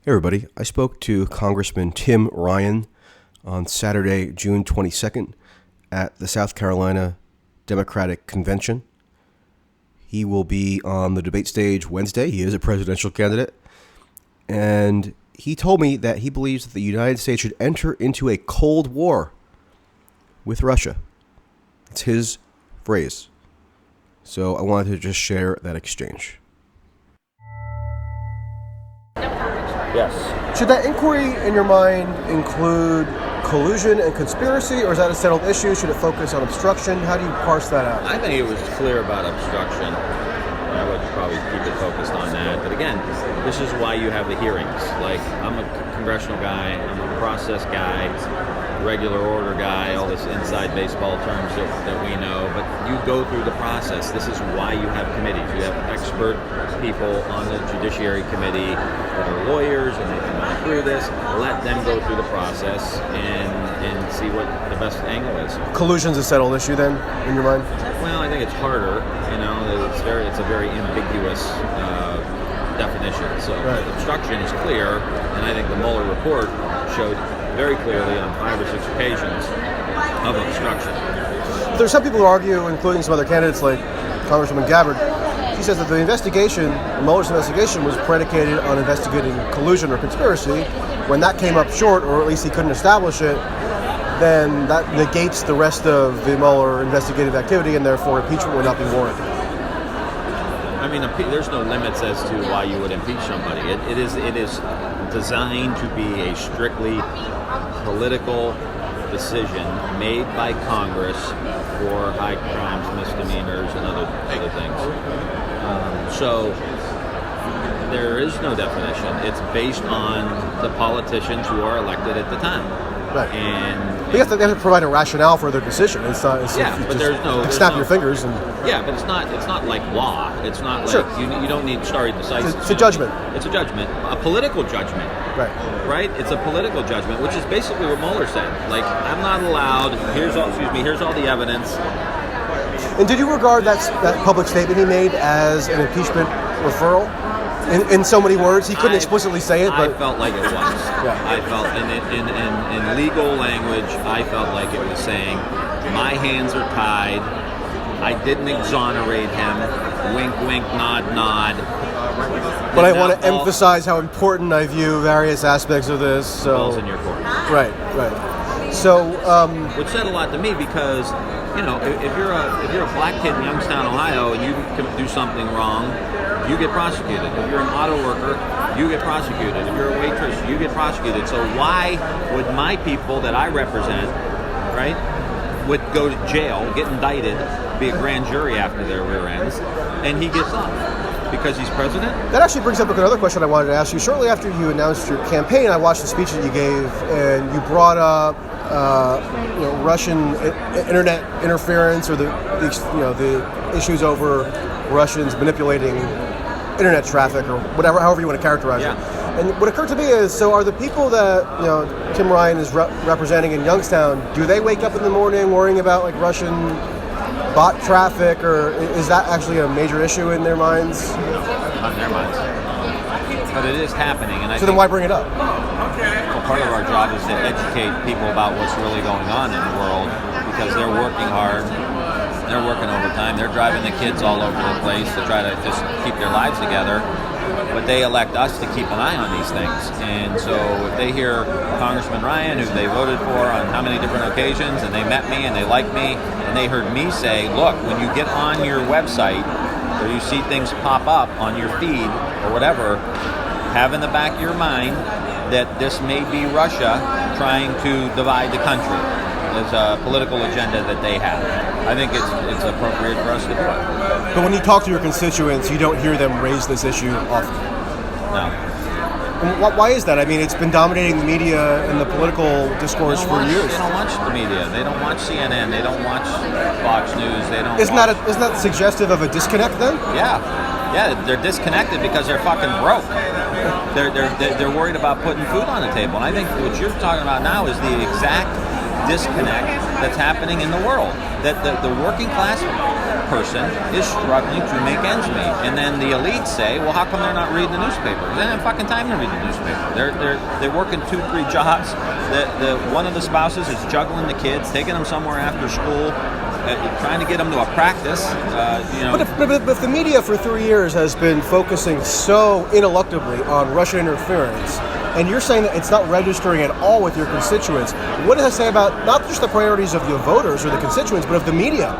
Hey everybody, I spoke to Congressman Tim Ryan on Saturday, June 22nd at the South Carolina Democratic Convention. He will be on the debate stage Wednesday. He is a presidential candidate. And he told me that he believes that the United States should enter into a Cold War with Russia. It's his phrase. So I wanted to just share that exchange. Yes. Should that inquiry, in your mind, include collusion and conspiracy, or is that a settled issue? Should it focus on obstruction? How do you parse that out? I think it was clear about obstruction. I would probably keep it focused on that. But again, this is why you have the hearings. Like, I'm a congressional guy, I'm a process guy, regular order guy, all this inside baseball terms that we know, but you go through the process. This is why you have committees. You have expert people on the Judiciary Committee that are lawyers and they can run through this. Let them go through the process and see what the best angle is. Collusion's a settled issue then, in your mind? Well, I think it's harder. It's a very ambiguous definition. So right. Obstruction is clear, and I think the Mueller report showed very clearly on 5 or 6 occasions of obstruction. There's some people who argue, including some other candidates like Congresswoman Gabbard. She says that the investigation, Mueller's investigation, was predicated on investigating collusion or conspiracy. When that came up short, or at least he couldn't establish it, then that negates the rest of the Mueller investigative activity, and therefore impeachment would not be warranted. I mean, there's no limits as to why you would impeach somebody. It is designed to be a strictly political decision made by Congress for high crimes, misdemeanors, and other things. So there is no definition. It's based on the politicians who are elected at the time. Right. And they have to provide a rationale for their decision. It's not. But there's snap your fingers and. Yeah, but it's not like law. It's not like sure. you don't need stare decisis. It's a judgment. It's a judgment, a political judgment. Right. It's a political judgment, which is basically what Mueller said. Like, I'm not allowed. Here's all the evidence. And did you regard that public statement he made as an impeachment referral? In so many words, he couldn't explicitly say it, but I felt like it was. Yeah. I felt in legal language, I felt like it was saying, my hands are tied. I didn't exonerate him. Wink, wink, nod, nod. But I want to emphasize how important I view various aspects of this. So balls in your court. Right. So, which said a lot to me because, if you're a black kid in Youngstown, Ohio, and you do something wrong, you get prosecuted. If you're an auto worker, you get prosecuted. If you're a waitress, you get prosecuted. So why would my people that I represent, right, would go to jail, get indicted, be a grand jury after their rear ends, and he gets off? Because he's president? That actually brings up another question I wanted to ask you. Shortly after you announced your campaign, I watched the speech that you gave, and you brought up Russian internet interference, or the issues over Russians manipulating internet traffic, or whatever, however you want to characterize it. And what occurred to me is, so are the people that Tim Ryan is representing in Youngstown, do they wake up in the morning worrying about like Russian bot traffic, or is that actually a major issue in their minds? Not in their minds. But it is happening. And then why bring it up? Well, part of our job is to educate people about what's really going on in the world, because they're working hard, they're working overtime, they're driving the kids all over the place to try to just keep their lives together. But they elect us to keep an eye on these things. And so if they hear Congressman Ryan, who they voted for on how many different occasions, and they met me and they liked me, and they heard me say, look, when you get on your website or you see things pop up on your feed or whatever, have in the back of your mind that this may be Russia trying to divide the country. There's a political agenda that they have. I think it's appropriate for us to do it. But when you talk to your constituents, you don't hear them raise this issue often. No. And why is that? I mean, it's been dominating the media and the political discourse for years. They don't watch the media. They don't watch CNN. They don't watch Fox News. They don't. Isn't that suggestive of a disconnect then? Yeah, they're disconnected because they're fucking broke. They're worried about putting food on the table. And I think what you're talking about now is the exact disconnect that's happening in the world. That the working class person is struggling to make ends meet. And then the elites say, well, how come they're not reading the newspaper? They don't have fucking time to read the newspaper. They're working 2-3 jobs. One of the spouses is juggling the kids, taking them somewhere after school, trying to get them to a practice. But if the media for 3 years has been focusing so ineluctably on Russian interference, and you're saying that it's not registering at all with your constituents, what does that say about not just the priorities of your voters or the constituents, but of the media?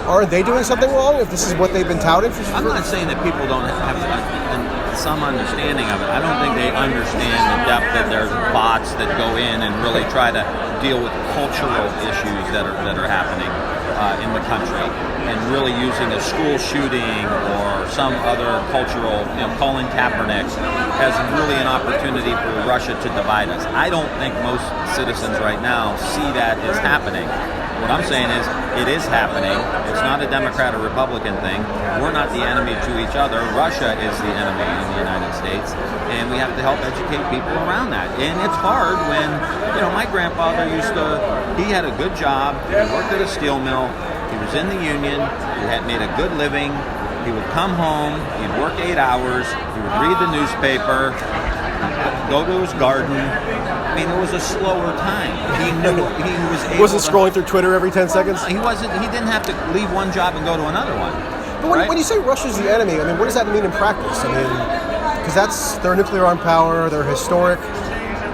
Aren't they doing something wrong if this is what they've been touting for? I'm not saying that people don't have some understanding of it. I don't think they understand the depth that there's bots that go in and really try to deal with cultural issues that are happening in the country, and really using a school shooting or some other cultural, Colin Kaepernick as really an opportunity for Russia to divide us. I don't think most citizens right now see that as happening. What I'm saying is, it is happening. It's not a Democrat or Republican thing. We're not the enemy to each other. Russia is the enemy in the United States, and we have to help educate people around that. And it's hard when, my grandfather he had a good job. He worked at a steel mill. He was in the union. He had made a good living. He would come home. He'd work 8 hours. He would read the newspaper, go to his garden. I mean, it was a slower time. He knew he was able wasn't scrolling through Twitter every 10 seconds? He wasn't. He didn't have to leave one job and go to another one. But when you say Russia's the enemy, I mean, what does that mean in practice? I mean, because they're a nuclear armed power, they're a historic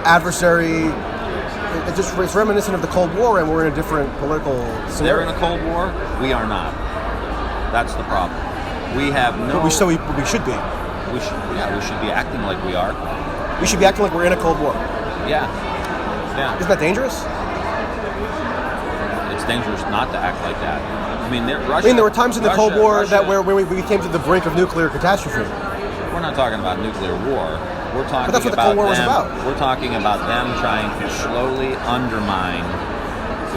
adversary. It's reminiscent of the Cold War, and we're in a different political scenario. They're in a Cold War. We are not. That's the problem. We have no. But we should be. We should be acting like we are. We should be acting like we're in a Cold War. Yeah. Isn't that dangerous? It's dangerous not to act like that. I mean, there were times in the Cold War where we came to the brink of nuclear catastrophe. We're not talking about nuclear war. We're talking but that's what the Cold War was about. We're talking about them trying to slowly undermine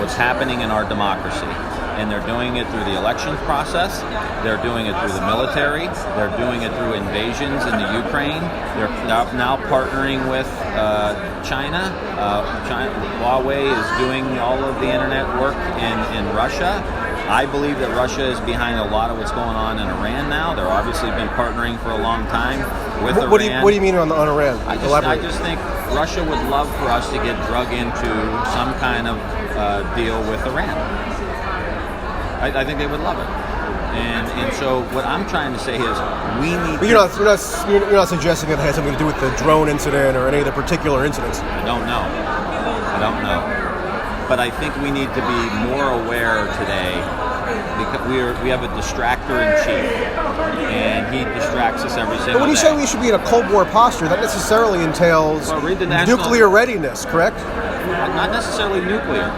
what's happening in our democracy. And they're doing it through the elections process. They're doing it through the military. They're doing it through invasions in the Ukraine. They're now partnering with China. Huawei is doing all of the internet work in Russia. I believe that Russia is behind a lot of what's going on in Iran now. They're obviously been partnering for a long time with Iran. What do you mean on Iran? I just think Russia would love for us to get drug into some kind of deal with Iran. I think they would love it, and so what I'm trying to say is we need. But you're not suggesting that it has something to do with the drone incident or any of the particular incidents. I don't know, but I think we need to be more aware today because we have a distractor in chief, and he distracts us every single day. But when you say we should be in a Cold War posture, that necessarily entails nuclear readiness, correct? Not necessarily nuclear.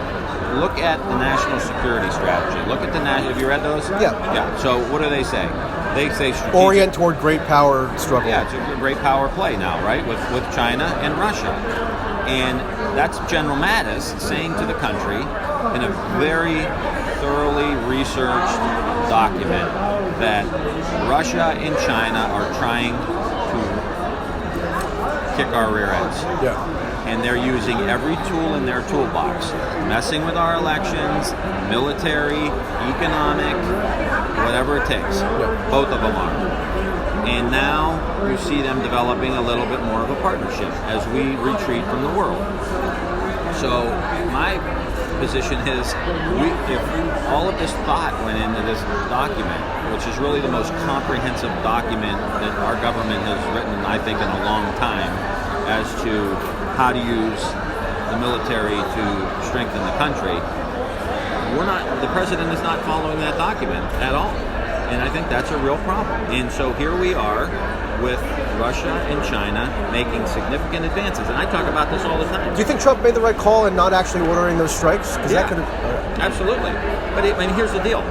Look at the national security strategy. Look at have you read those? Yeah. So what do they say? They say orient toward great power struggle. Yeah, it's a great power play now, right? With China and Russia. And that's General Mattis saying to the country in a very thoroughly researched document that Russia and China are trying to kick our rear ends. Yeah. And they're using every tool in their toolbox, messing with our elections, military, economic, whatever it takes. Yeah. Both of them are. And now you see them developing a little bit more of a partnership as we retreat from the world. So my position is, if all of this thought went into this document, which is really the most comprehensive document that our government has written, I think, in a long time, as to how to use the military to strengthen the country. The president is not following that document at all. And I think that's a real problem. And so here we are with Russia and China making significant advances. And I talk about this all the time. Do you think Trump made the right call in not actually ordering those strikes? Yeah, absolutely. But here's the deal.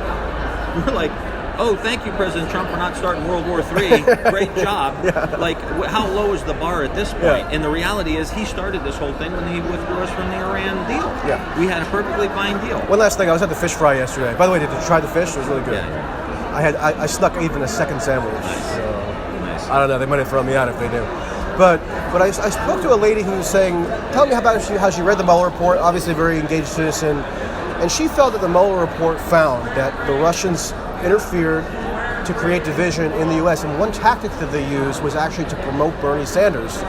We're like, oh, thank you, President Trump, for not starting World War III. Great job. Yeah. Like, how low is the bar at this point? Yeah. And the reality is he started this whole thing when he withdrew us from the Iran deal. Yeah. We had a perfectly fine deal. One last thing. I was at the fish fry yesterday. By the way, did you try the fish? It was really good. Yeah. I snuck even a second sandwich. Nice. So Nice. I don't know. They might have thrown me out if they do. But I spoke to a lady who was saying, tell me about how she read the Mueller report, obviously a very engaged citizen, and she felt that the Mueller report found that the Russians interfered to create division in the U.S. And one tactic that they used was actually to promote Bernie Sanders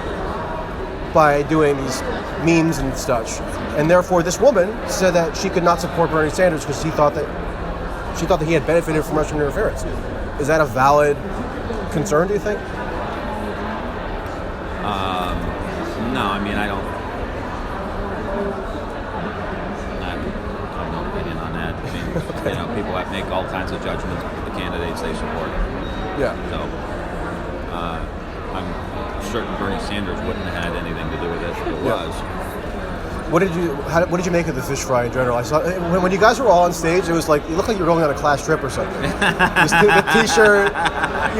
by doing these memes and such. And therefore, this woman said that she could not support Bernie Sanders because she thought that he had benefited from Russian interference. Is that a valid concern, do you think? No, I mean, I have no opinion on that. I mean, people make all kinds of judgments with the candidates they support. Yeah. So, I'm certain Bernie Sanders wouldn't have had anything to do with it if it was. What did you make of the fish fry in general? I saw when you guys were all on stage, it was like you looked like you were going on a class trip or something. The T-shirt,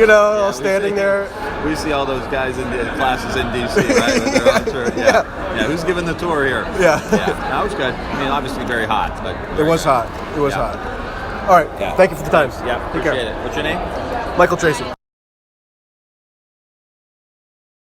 all standing there. We see all those guys in the classes in DC, right? With their own shirt. Yeah. Who's giving the tour here? Yeah. That was good. I mean, obviously very hot, but it was hot. It was hot. All right. Yeah. Thank you for the time. Yeah. Appreciate it. What's your name? Michael Tracey.